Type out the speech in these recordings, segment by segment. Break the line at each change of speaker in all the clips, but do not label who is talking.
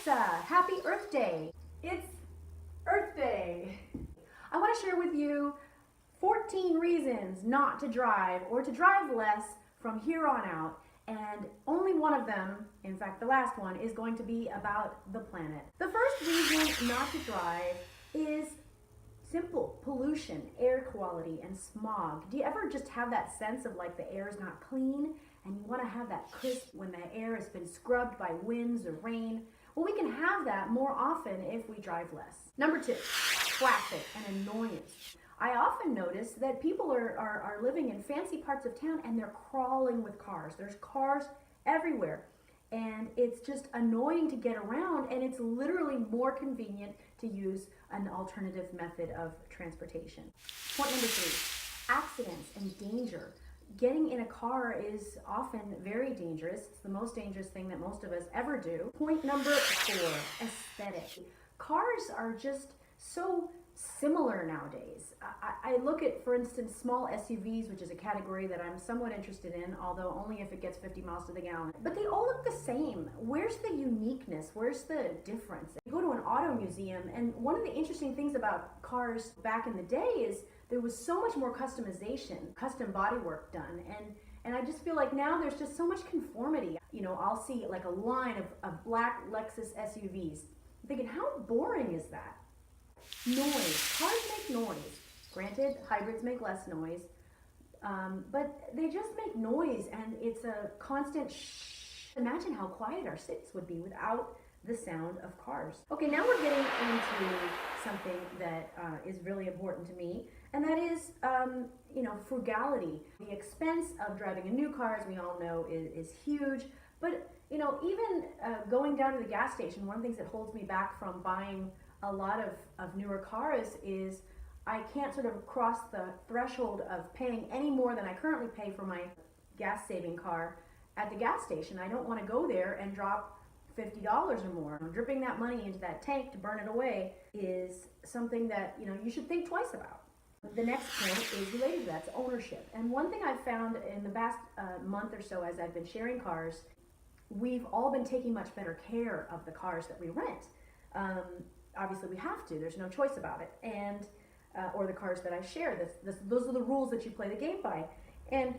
Alexa, happy Earth Day. It's Earth Day. I want to share with you 14 reasons not to drive or to drive less from here on out. And only one of them, in fact the last one, is going to be about the planet. The first reason not to drive is simple: pollution, air quality, and smog. Do you ever just have that sense of like the air is not clean and you want to have that crisp when the air has been scrubbed by winds or rain? Well, we can have that more often if we drive less. Number two, traffic and annoyance. I often notice that people are living in fancy parts of town and they're crawling with cars. There's cars everywhere. And it's just annoying to get around, and it's literally more convenient to use an alternative method of transportation. Point number three, accidents and danger. Getting in a car is often very dangerous. It's the most dangerous thing that most of us ever do. Point number four, aesthetic. Cars are just so similar nowadays. I look at, for instance, small SUVs, which is a category that I'm somewhat interested in, although only if it gets 50 miles to the gallon. But they all look the same. Where's the uniqueness? Where's the difference? You go to an auto museum, and one of the interesting things about cars back in the day is there was so much more customization, custom bodywork done, and I just feel like now there's just so much conformity. You know, I'll see like a line of black Lexus SUVs. I'm thinking, how boring is that? Noise. Cars make noise. Granted, hybrids make less noise, but they just make noise, and it's a constant shh. Imagine how quiet our cities would be without the sound of cars. Okay, now we're getting into something that is really important to me, and that is, frugality. The expense of driving a new car, as we all know, is huge. But even going down to the gas station, one of the things that holds me back from buying a lot of newer cars is I can't sort of cross the threshold of paying any more than I currently pay for my gas saving car at the gas station. I don't want to go there and drop $50 or more. Dripping that money into that tank to burn it away is something that you should think twice about. The next point is related to that, it's ownership. And one thing I've found in the past month or so as I've been sharing cars, we've all been taking much better care of the cars that we rent. Obviously we have to, there's no choice about it. And or the cars that I share, those are the rules that you play the game by. And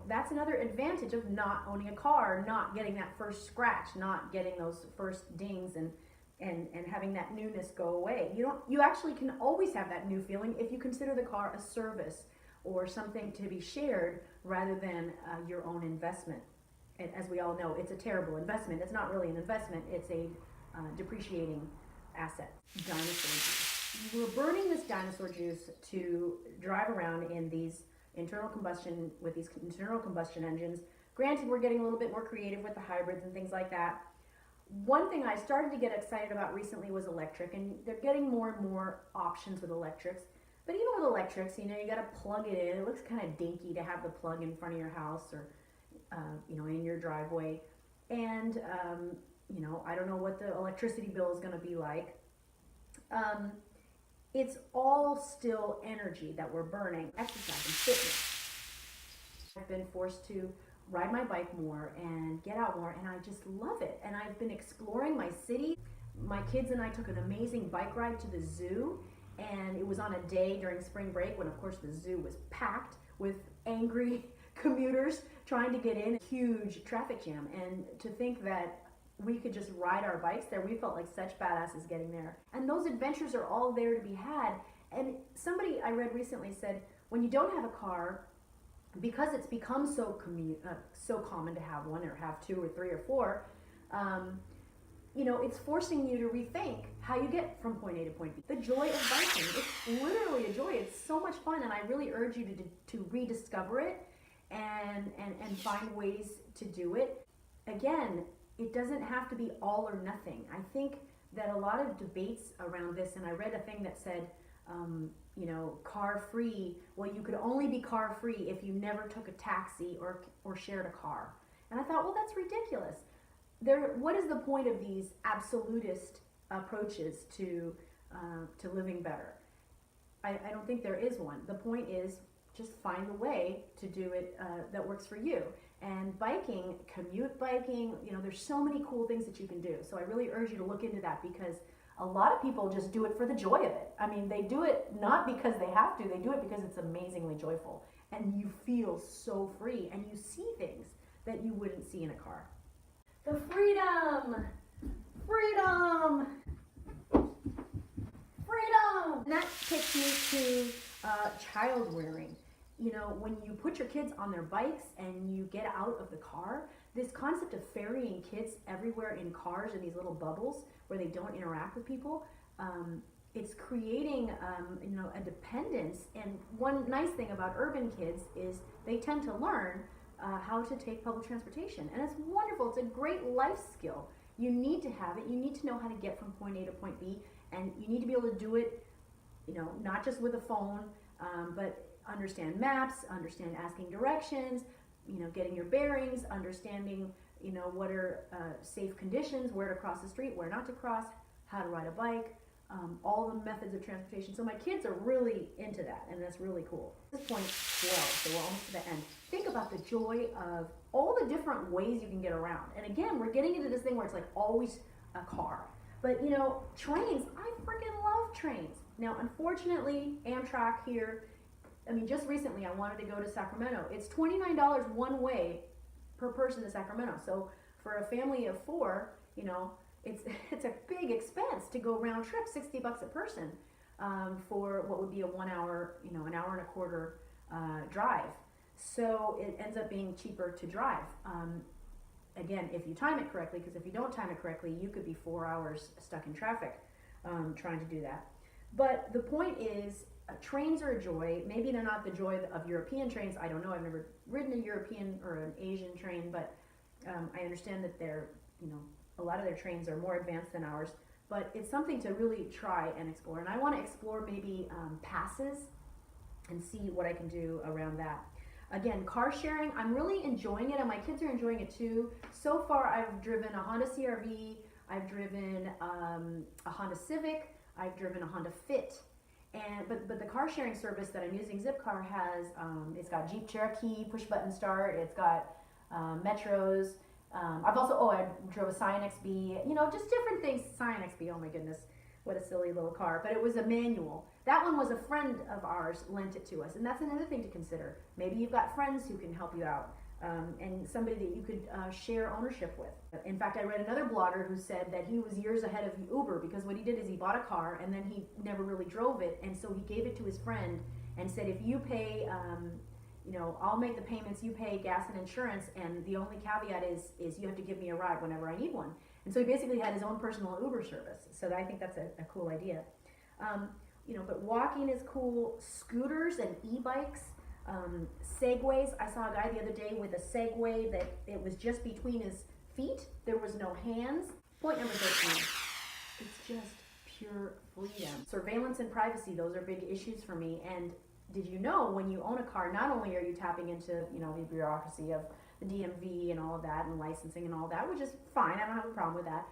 that's another advantage of not owning a car, not getting that first scratch, not getting those first dings and having that newness go away. You actually can always have that new feeling if you consider the car a service or something to be shared rather than your own investment. And as we all know, it's a terrible investment. It's not really an investment, it's a depreciating asset. Dinosaur juice. We're burning this dinosaur juice to drive around in these internal combustion engines. Granted, we're getting a little bit more creative with the hybrids and things like that. One thing I started to get excited about recently was electric, and they're getting more and more options with electrics. But even with electrics, you got to plug it in. It looks kind of dinky to have the plug in front of your house or in your driveway. And I don't know what the electricity bill is going to be like. It's all still energy that we're burning. Exercise and fitness. I've been forced to ride my bike more and get out more, and I just love it. And I've been exploring my city. My kids and I took an amazing bike ride to the zoo, and it was on a day during spring break when, of course, the zoo was packed with angry commuters trying to get in. Huge traffic jam, and to think that we could just ride our bikes there, we felt like such badasses getting there. And those adventures are all there to be had. And somebody I read recently said, when you don't have a car, because it's become so common to have one or have two or three or four, it's forcing you to rethink how you get from point A to point B. The joy of biking, it's literally a joy. It's so much fun, and I really urge you to rediscover it and find ways to do it. Again, it doesn't have to be all or nothing. I think that a lot of debates around this, and I read a thing that said, car free. Well, you could only be car free if you never took a taxi or shared a car. And I thought, well, that's ridiculous. What is the point of these absolutist approaches to living better? I don't think there is one. The point is just find a way to do it that works for you. And biking, commute biking, there's so many cool things that you can do. So I really urge you to look into that, because a lot of people just do it for the joy of it. I mean, they do it not because they have to, they do it because it's amazingly joyful. And you feel so free, and you see things that you wouldn't see in a car. The freedom! Freedom! Freedom! And that takes me to child rearing. When you put your kids on their bikes and you get out of the car, this concept of ferrying kids everywhere in cars in these little bubbles where they don't interact with people, it's creating a dependence. And one nice thing about urban kids is they tend to learn how to take public transportation, and it's wonderful. It's a great life skill. You need to have it. You need to know how to get from point A to point B, and you need to be able to do it not just with a phone, but understand maps, understand asking directions, getting your bearings, understanding, what are safe conditions, where to cross the street, where not to cross, how to ride a bike, all the methods of transportation. So my kids are really into that, and that's really cool. This is point 12, so we're almost to the end. Think about the joy of all the different ways you can get around. And again, we're getting into this thing where it's like always a car. But trains, I freaking love trains. Now, unfortunately, Amtrak here, just recently I wanted to go to Sacramento. It's $29 one way per person to Sacramento. So for a family of 4, it's a big expense to go round trip, $60 a person, for what would be a 1 hour, an hour and a quarter drive. So it ends up being cheaper to drive. Again, if you time it correctly, because if you don't time it correctly, you could be 4 hours stuck in traffic trying to do that. But the point is, trains are a joy. Maybe they're not the joy of European trains. I don't know. I've never ridden a European or an Asian train, but I understand that they're, a lot of their trains are more advanced than ours. But it's something to really try and explore. And I want to explore maybe passes and see what I can do around that. Again, car sharing, I'm really enjoying it, and my kids are enjoying it too. So far, I've driven a Honda CR-V, I've driven a Honda Civic, I've driven a Honda Fit. But the car sharing service that I'm using, Zipcar, has it's got Jeep Cherokee push button start. It's got Metros. I drove a Scion XB. Just different things. Scion XB. Oh my goodness, what a silly little car. But it was a manual. That one was a friend of ours lent it to us, and that's another thing to consider. Maybe you've got friends who can help you out. And somebody that you could share ownership with. In fact, I read another blogger who said that he was years ahead of Uber, because what he did is he bought a car and then he never really drove it, and so he gave it to his friend and said, if you pay, I'll make the payments, you pay gas and insurance, and the only caveat is you have to give me a ride whenever I need one. And so he basically had his own personal Uber service. So I think that's a cool idea. But walking is cool. Scooters and e-bikes. Segways. I saw a guy the other day with a Segway that it was just between his feet. There was no hands. Point number 13. It's just pure freedom. Surveillance and privacy, those are big issues for me. And did you know, when you own a car, not only are you tapping into, the bureaucracy of the DMV and all of that, and licensing and all that, which is fine, I don't have a problem with that.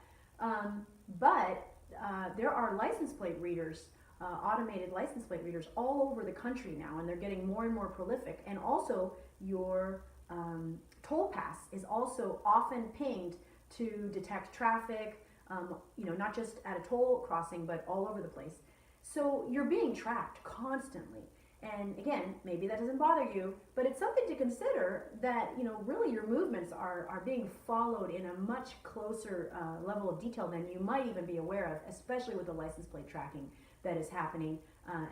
But there are license plate readers, automated license plate readers all over the country now, and they're getting more and more prolific. And also your toll pass is also often pinged to detect traffic, not just at a toll crossing, but all over the place. So you're being tracked constantly. And again, maybe that doesn't bother you, but it's something to consider that, really your movements are being followed in a much closer level of detail than you might even be aware of, especially with the license plate tracking that is happening,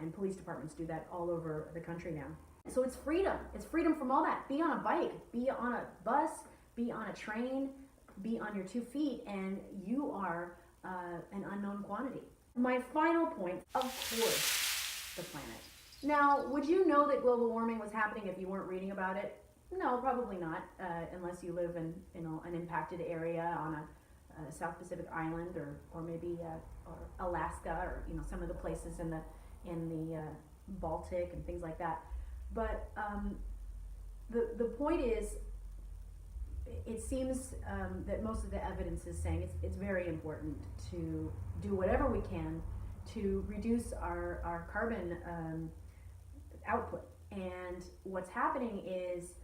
and police departments do that all over the country now. So it's freedom. It's freedom from all that. Be on a bike, be on a bus, be on a train, be on your 2 feet, and you are an unknown quantity. My final point, of course, the planet. Now, would you know that global warming was happening if you weren't reading about it? No, probably not, unless you live in an impacted area on a South Pacific island, or maybe or Alaska, or some of the places in the Baltic and things like that. But the point is, it seems that most of the evidence is saying it's very important to do whatever we can to reduce our carbon output. And what's happening is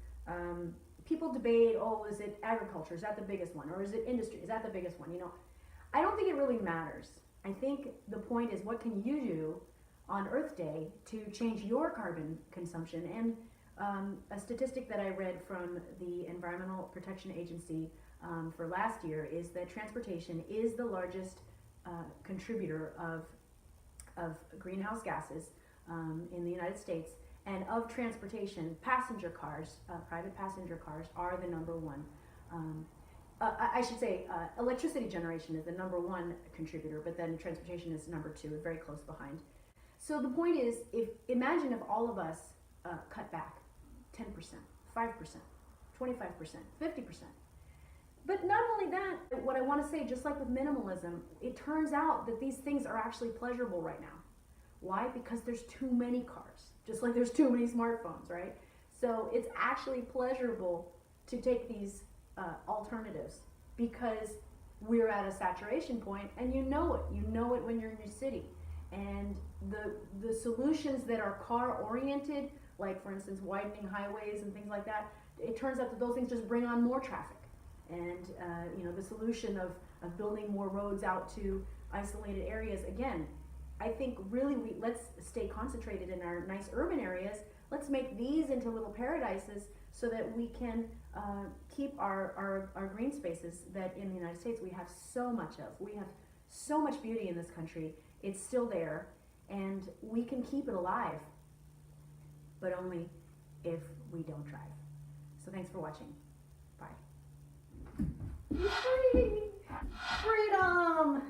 people debate, oh, is it agriculture? Is that the biggest one? Or is it industry? Is that the biggest one? I don't think it really matters. I think the point is, what can you do on Earth Day to change your carbon consumption? And a statistic that I read from the Environmental Protection Agency for last year is that transportation is the largest contributor of greenhouse gases in the United States. And of transportation, passenger cars, private passenger cars, are the number one. I should say electricity generation is the number one contributor, but then transportation is number two, very close behind. So the point is, imagine if all of us cut back 10%, 5%, 25%, 50%. But not only that, what I want to say, just like with minimalism, it turns out that these things are actually pleasurable right now. Why? Because there's too many cars, just like there's too many smartphones, right? So it's actually pleasurable to take these alternatives, because we're at a saturation point, and you know it. You know it when you're in your city. And the solutions that are car oriented, like for instance widening highways and things like that, it turns out that those things just bring on more traffic. And the solution of building more roads out to isolated areas, again, I think really let's stay concentrated in our nice urban areas. Let's make these into little paradises so that we can keep our green spaces that in the United States we have so much of. We have so much beauty in this country. It's still there, and we can keep it alive, but only if we don't drive. So thanks for watching. Bye. Free! Freedom!